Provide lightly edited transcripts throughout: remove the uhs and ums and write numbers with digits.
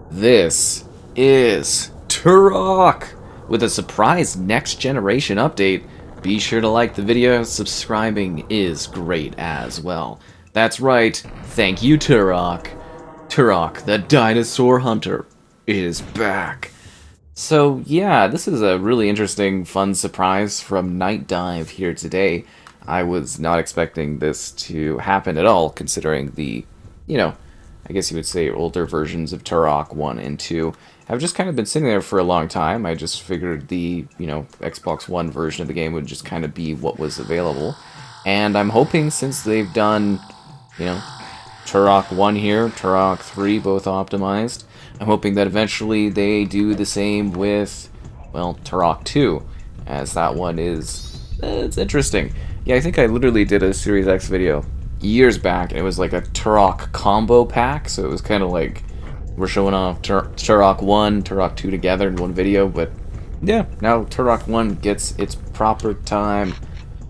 This is Turok with a surprise next generation update. Be sure to like the video, subscribing is great as well. That's right, thank you Turok. Turok, the dinosaur hunter, is back. So yeah, this is a really interesting, fun surprise from Night Dive here today. I was not expecting this to happen at all, considering the, you know, I guess you would say older versions of Turok 1 and 2 have just kind of been sitting there for a long time. I just figured the, Xbox One version of the game would just kind of be what was available. And I'm hoping, since they've done, you know, Turok 1 here, Turok 3 both optimized, I'm hoping that eventually they do the same with, well, Turok 2, as that one is, it's interesting. Yeah, I think I literally did a Series X video years back, and it was like a Turok combo pack, so it was kind of like we're showing off Turok 1, Turok 2 together in one video, but yeah, now Turok 1 gets its proper time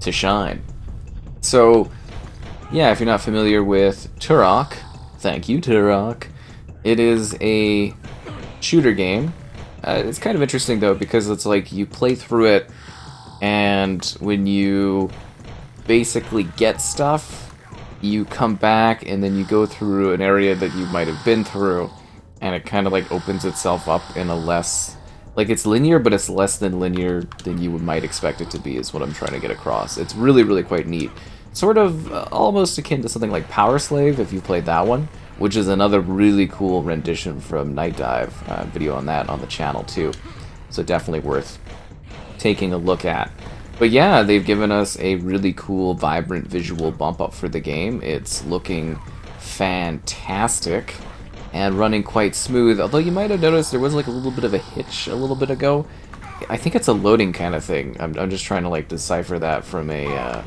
to shine. So, yeah, if you're not familiar with Turok, thank you, Turok. It is a shooter game. It's kind of interesting, though, because it's like you play through it, and when you basically get stuff, you come back and then you go through an area that you might have been through, and it kind of like opens itself up in a less, like, it's linear, but it's less than linear than you might expect it to be, is what I'm trying to get across. It's really, really quite neat. Sort of almost akin to something like Power Slave, if you played that one, which is another really cool rendition from Night Dive. Video on that on the channel too, so definitely worth taking a look at. But yeah, they've given us a really cool, vibrant visual bump up for the game. It's looking fantastic and running quite smooth, although you might have noticed there was like a little bit of a hitch a little bit ago. I think it's a loading kind of thing. I'm just trying to like decipher that from a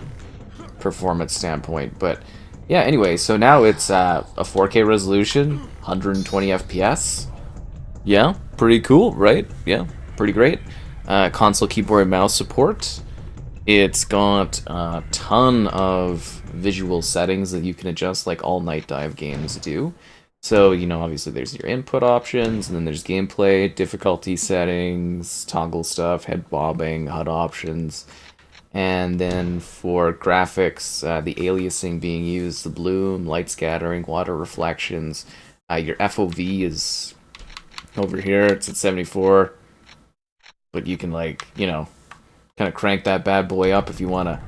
performance standpoint. But yeah, anyway, so now it's a 4K resolution, 120 FPS. Yeah, pretty cool, right? Yeah, pretty great. Console keyboard and mouse support. It's got a ton of visual settings that you can adjust, like all Night Dive games do. So, obviously there's your input options, and then there's gameplay, difficulty settings, toggle stuff, head bobbing, HUD options. And then for graphics, the aliasing being used, the bloom, light scattering, water reflections. Your FOV is over here, it's at 74. But you can, like, kind of crank that bad boy up if you want to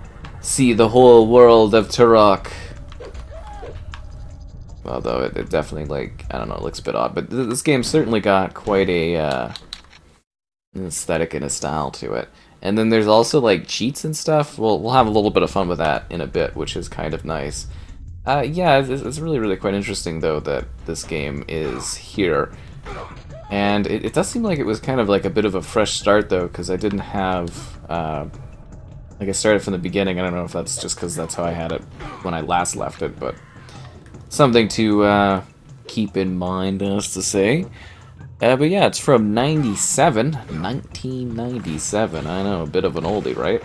see the whole world of Turok. Although it definitely, like, I don't know, it looks a bit odd. But this game certainly got quite a an aesthetic and a style to it. And then there's also, like, cheats and stuff. We'll have a little bit of fun with that in a bit, which is kind of nice. Yeah, it's really, really quite interesting, though, that this game is here. And it does seem like it was kind of like a bit of a fresh start, though, because I didn't have, like, I started from the beginning. I don't know if that's just because that's how I had it when I last left it, but something to keep in mind, as to say. But yeah, it's from 1997. I know, a bit of an oldie, right?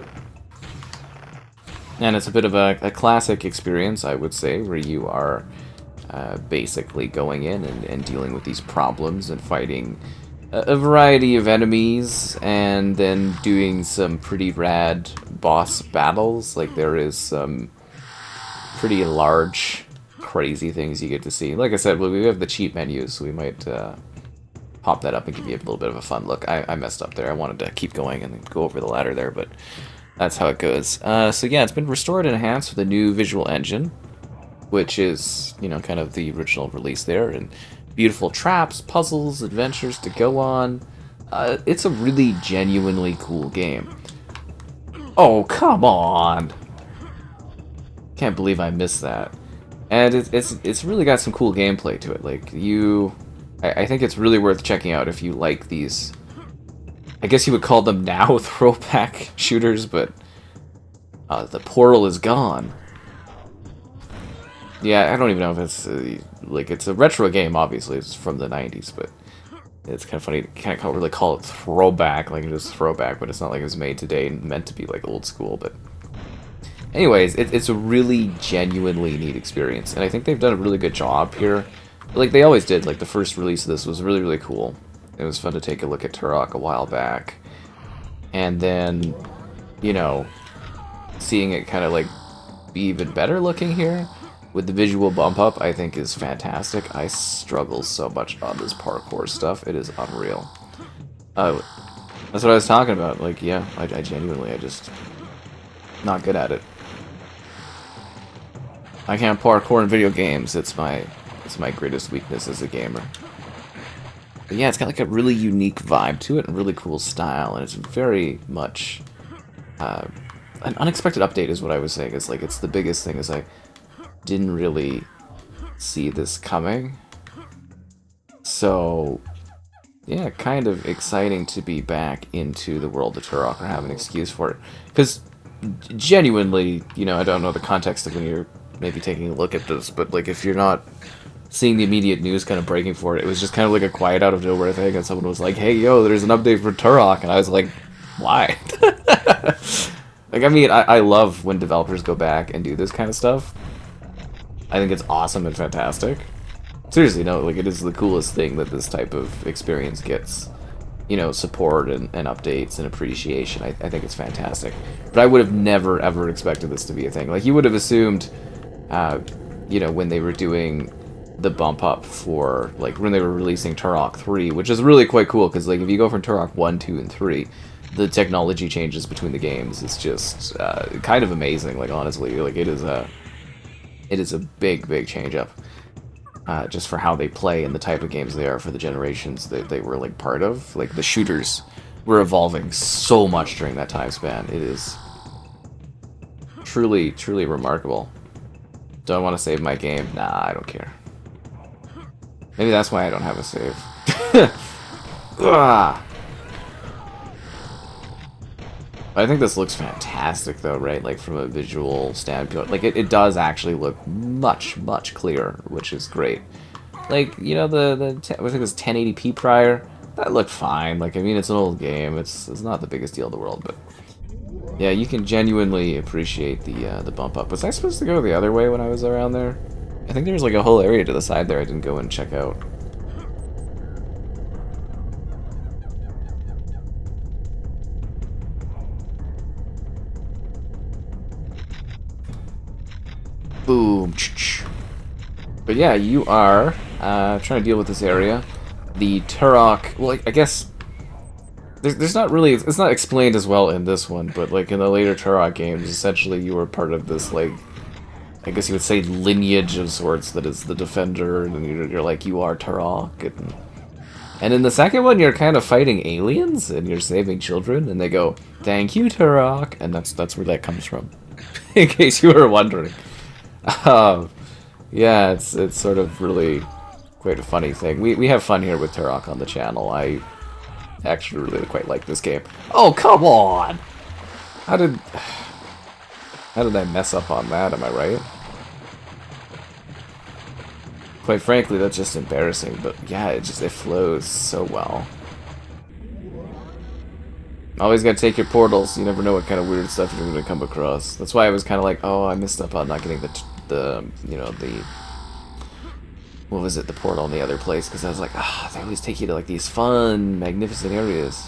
And it's a bit of a classic experience, I would say, where you are basically going in and dealing with these problems and fighting a variety of enemies, and then doing some pretty rad boss battles. Like, there is some pretty large, crazy things you get to see. Like I said, we have the cheat menus, so we might pop that up and give you a little bit of a fun look. I messed up there. I wanted to keep going and go over the ladder there, but that's how it goes. So yeah, it's been restored and enhanced with a new visual engine, which is, kind of the original release there, and beautiful traps, puzzles, adventures to go on. It's a really genuinely cool game. Oh, come on! Can't believe I missed that. And it's really got some cool gameplay to it. Like, I think it's really worth checking out if you like these, I guess you would call them now throwback shooters, but the portal is gone. Yeah, I don't even know if it's, like, it's a retro game, obviously. It's from the 90s, but it's kind of funny. You can't really call it throwback, like, just throwback, but it's not like it was made today and meant to be, like, old school. But anyways, it's a really genuinely neat experience, and I think they've done a really good job here. like they always did. Like the first release of this was really, really cool. It was fun to take a look at Turok a while back. And then, you know, seeing it kind of like be even better looking here with the visual bump up, I think is fantastic. I struggle so much on this parkour stuff. It is unreal. That's what I was talking about. Like, yeah, I genuinely, I just not good at it. I can't parkour in video games. It's my greatest weakness as a gamer. But yeah, it's got like a really unique vibe to it and really cool style, and it's very much an unexpected update is what I was saying. It's like it's the biggest thing is I didn't really see this coming. So yeah, kind of exciting to be back into the world of Turok or have an excuse for it. Because genuinely, you know, I don't know the context of when you're maybe taking a look at this, but like if you're not seeing the immediate news kind of breaking for it, it was just kind of like a quiet out of nowhere thing, and someone was like, hey, yo, there's an update for Turok, and I was like, why? Like, I mean, I love when developers go back and do this kind of stuff. I think it's awesome and fantastic. Seriously, no, like, it is the coolest thing that this type of experience gets, you know, support and updates and appreciation. I think it's fantastic. But I would have never, ever expected this to be a thing. Like, you would have assumed, you know, when they were doing the bump up for, like, when they were releasing Turok 3, which is really quite cool, because, like, if you go from Turok 1, 2, and 3, the technology changes between the games. It's just kind of amazing, like, honestly. Like, it is a big, big change up. Just for how they play and the type of games they are for the generations that they were, like, part of. Like, the shooters were evolving so much during that time span. It is truly, truly remarkable. Do I want to save my game? Nah, I don't care. Maybe that's why I don't have a save. I think this looks fantastic, though, right? Like, from a visual standpoint. Like, it does actually look much, much clearer, which is great. Like, you know, I think it's 1080p prior. That looked fine. Like, I mean, it's an old game. It's not the biggest deal in the world, but yeah, you can genuinely appreciate the bump up. Was I supposed to go the other way when I was around there? I think there was, like, a whole area to the side there I didn't go and check out. Boom. But yeah, you are trying to deal with this area. The Turok, well, I guess there's not really, it's not explained as well in this one, but like in the later Turok games, essentially you were part of this, like, I guess you would say lineage of sorts that is the Defender, and you're like, you are Turok, and in the second one you're kind of fighting aliens, and you're saving children, and they go, thank you, Turok, and that's where that comes from, in case you were wondering. Yeah, it's sort of really quite a funny thing. We have fun here with Turok on the channel. I actually really quite like this game. Oh, come on! How did I mess up on that, am I right? Quite frankly, that's just embarrassing, but yeah, it flows so well. Always gotta take your portals. You never know what kind of weird stuff you're gonna come across. That's why I was kind of like, oh, I missed up on not getting what was it, the portal in the other place, because I was like, they always take you to, like, these fun, magnificent areas.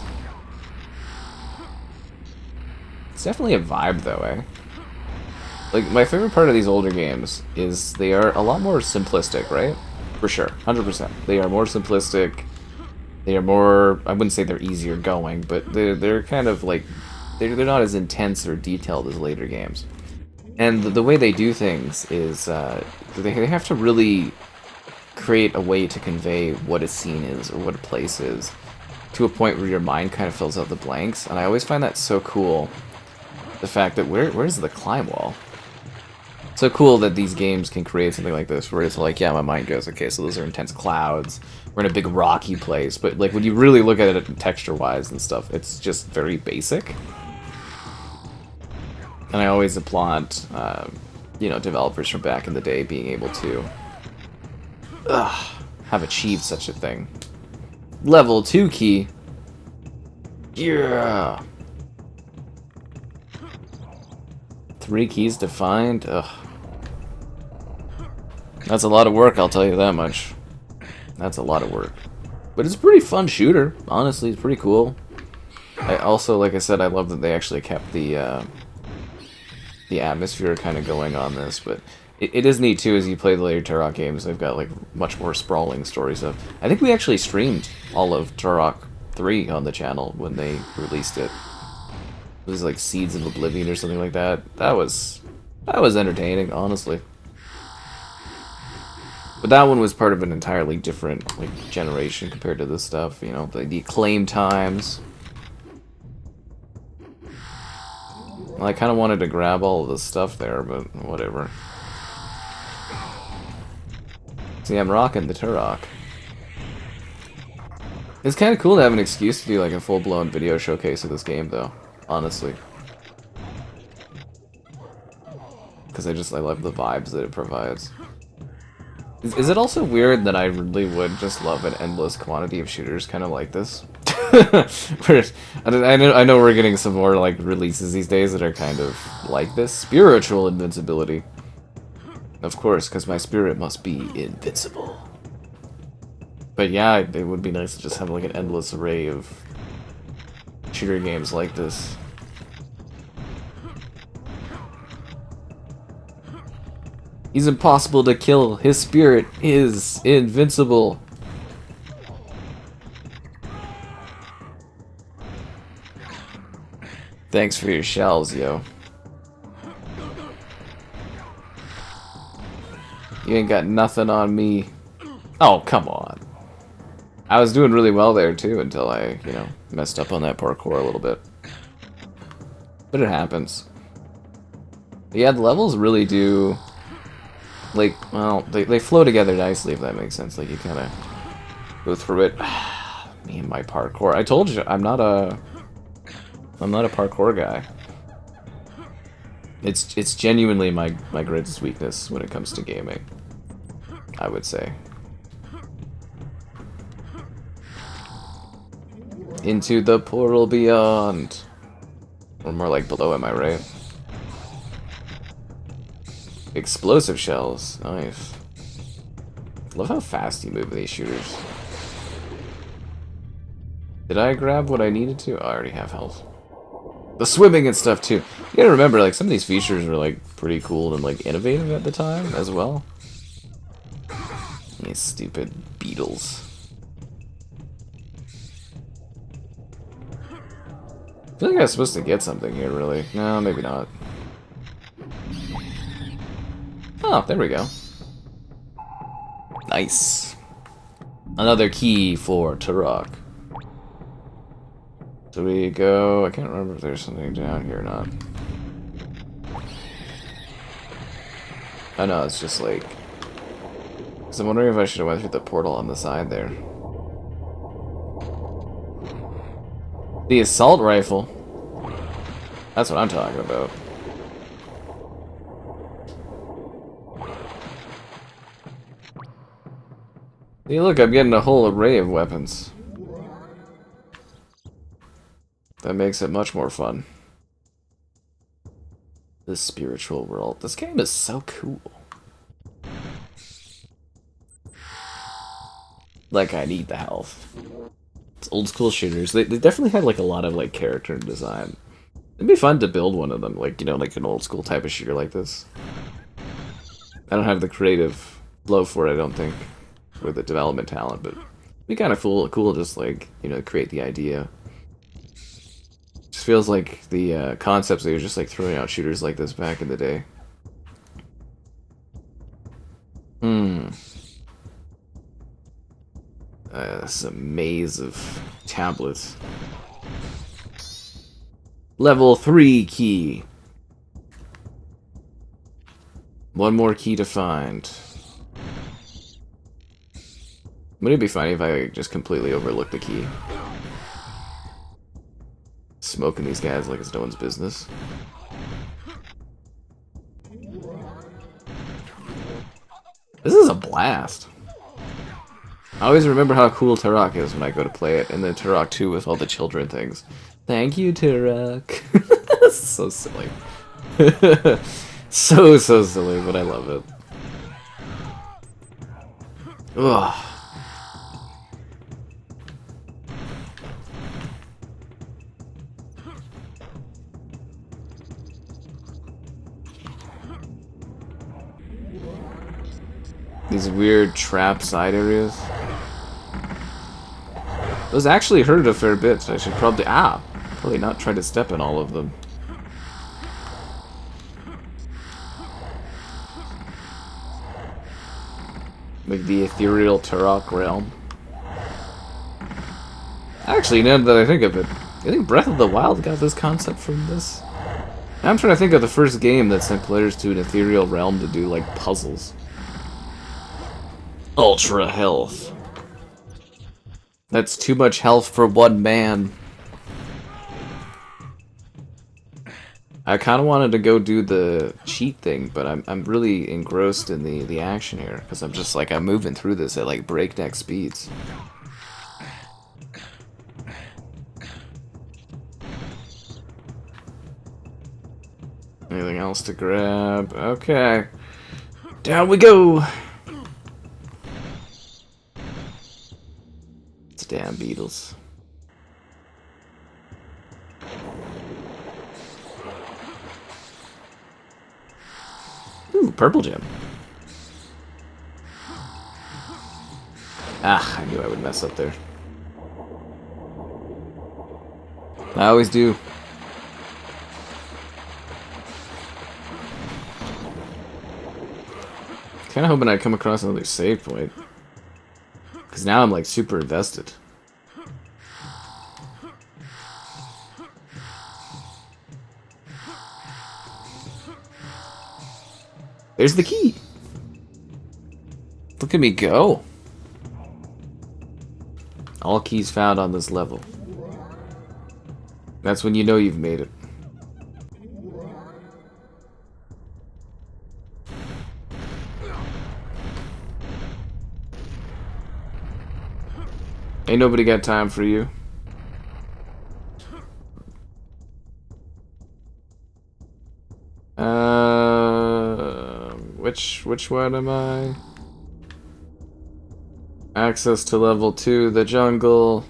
It's definitely a vibe, though, eh? Like, my favorite part of these older games is they are a lot more simplistic, right? For sure, 100%. They are more simplistic. They are more, I wouldn't say they're easier going, but they're kind of like, they're not as intense or detailed as later games. And the way they do things is, they have to really create a way to convey what a scene is or what a place is to a point where your mind kind of fills out the blanks. And I always find that so cool, the fact that where's the climb wall? So cool that these games can create something like this where it's like, yeah, my mind goes, okay, so those are intense clouds, we're in a big rocky place, but like when you really look at it texture-wise and stuff, it's just very basic. And I always applaud, you know, developers from back in the day being able to have achieved such a thing. Level 2 key. Yeah. 3 keys to find. Ugh. That's a lot of work, I'll tell you that much. That's a lot of work. But it's a pretty fun shooter, honestly. It's pretty cool. I also, like I said, I love that they actually kept the atmosphere kind of going on this, but it is neat too as you play the later Turok games. They've got like much more sprawling story stuff. I think we actually streamed all of Turok 3 on the channel when they released it. It was like Seeds of Oblivion or something like that. That was entertaining, honestly. But that one was part of an entirely different like generation compared to this stuff. You know, the acclaim times. Well, I kind of wanted to grab all of the stuff there, but whatever. See, I'm rocking the Turok. It's kind of cool to have an excuse to do like a full-blown video showcase of this game, though. Honestly. Because I love the vibes that it provides. Is it also weird that I really would just love an endless quantity of shooters kind of like this? I know we're getting some more like releases these days that are kind of like this. Spiritual invincibility. Of course, because my spirit must be invincible. But yeah, it would be nice to just have like an endless array of shooter games like this. He's impossible to kill. His spirit is invincible. Thanks for your shells, yo. You ain't got nothing on me. Oh, come on. I was doing really well there, too, until I, you know, messed up on that parkour a little bit. But it happens. But yeah, the levels really do... Like, well, they flow together nicely, if that makes sense. Like, you kind of go through it. Me and my parkour. I told you, I'm not a parkour guy. It's genuinely my greatest weakness when it comes to gaming, I would say. Into the portal beyond. Or more like below, am I right? Explosive shells. Nice. Love how fast you move these shooters. Did I grab what I needed to? Oh, I already have health. The swimming and stuff too. You gotta remember, like, some of these features were like pretty cool and like innovative at the time as well. These stupid beetles. I feel like I was supposed to get something here, really. No, maybe not. Oh, there we go. Nice. Another key for Turok. So we go... I can't remember if there's something down here or not. Oh no, it's just like... Because I'm wondering if I should have went through the portal on the side there. The assault rifle. That's what I'm talking about. Hey, look, I'm getting a whole array of weapons. That makes it much more fun. This spiritual world. This game is so cool. Like, I need the health. It's old school shooters. They definitely had like a lot of like character design. It'd be fun to build one of them, like, you know, like an old school type of shooter like this. I don't have the creative flow for it, I don't think, or the development talent, but it'd be kind of cool just like, you know, create the idea. Just feels like the concepts they were just like throwing out shooters like this back in the day. This is a maze of tablets. Level 3 key. One more key to find. Wouldn't it be funny if I just completely overlooked the key? Smoking these guys like it's no one's business. This is a blast. I always remember how cool Turok is when I go to play it, and then Turok 2 with all the children things. Thank you, Turok. So silly. so silly, but I love it. Ugh. these weird trap side areas. Those actually hurt a fair bit. I should probably not try to step in all of them. Like the ethereal Turok realm. Actually, now that I think of it, I think Breath of the Wild got this concept from this. Now I'm trying to think of the first game that sent players to an ethereal realm to do, like, puzzles. Ultra health. That's too much health for one man. I kind of wanted to go do the cheat thing, but I'm really engrossed in the action here, because I'm just, like, I'm moving through this at, like, breakneck speeds. Anything else to grab? Okay. Down we go! It's damn beetles. Ooh, purple gem. Ah, I knew I would mess up there. I always do. Kinda hoping I come across another save point. Because now I'm like super invested. There's the key! Look at me go! All keys found on this level. That's when you know you've made it. Ain't nobody got time for you. Which one am I? Access to level 2, the jungle.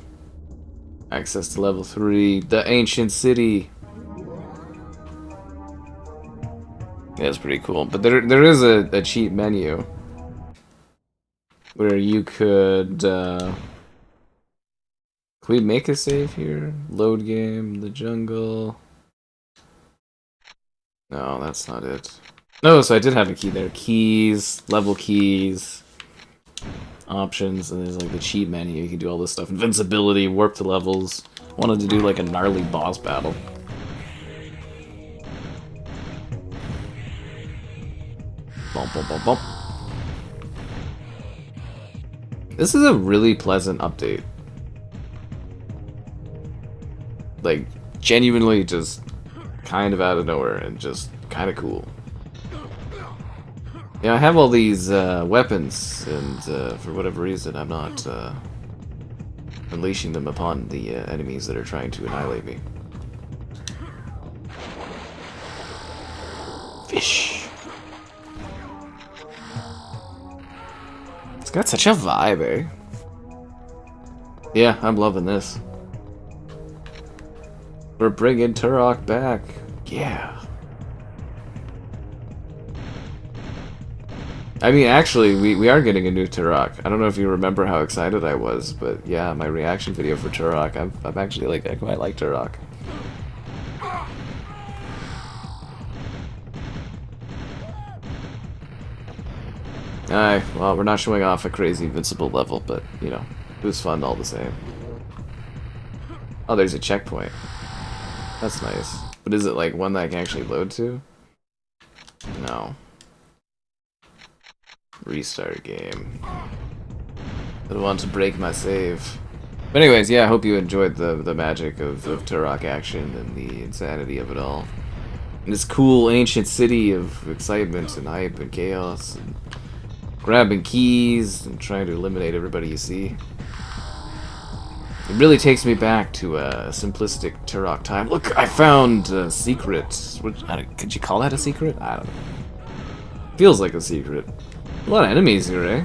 Access to level 3, the ancient city. Yeah, that's pretty cool. But there is a cheat menu where you could can we make a save here? Load game, the jungle. No, that's not it. No, so I did have a key there. Keys, level keys, options, and there's like the cheat menu. You can do all this stuff. Invincibility, warp to levels. Wanted to do like a gnarly boss battle. Bump, bump, bump, bump. This is a really pleasant update. Like, genuinely just kind of out of nowhere and just kind of cool. Yeah, I have all these weapons, and for whatever reason, I'm not unleashing them upon the enemies that are trying to annihilate me. Fish. It's got such a vibe, eh? Yeah, I'm loving this. We're bringing Turok back. Yeah. I mean, actually, we are getting a new Turok. I don't know if you remember how excited I was, but yeah, my reaction video for Turok, I'm actually like, I quite like Turok. Alright, well, we're not showing off a crazy invincible level, but, you know, it was fun all the same. Oh, there's a checkpoint. That's nice. But is it like one that I can actually load to? No. Restart game. I don't want to break my save. But anyways, yeah, I hope you enjoyed the magic of Turok action and the insanity of it all. And this cool ancient city of excitement and hype and chaos and grabbing keys and trying to eliminate everybody you see. It really takes me back to a simplistic Turok time. Look, I found a secret. Could you call that a secret? I don't know. Feels like a secret. A lot of enemies here, eh?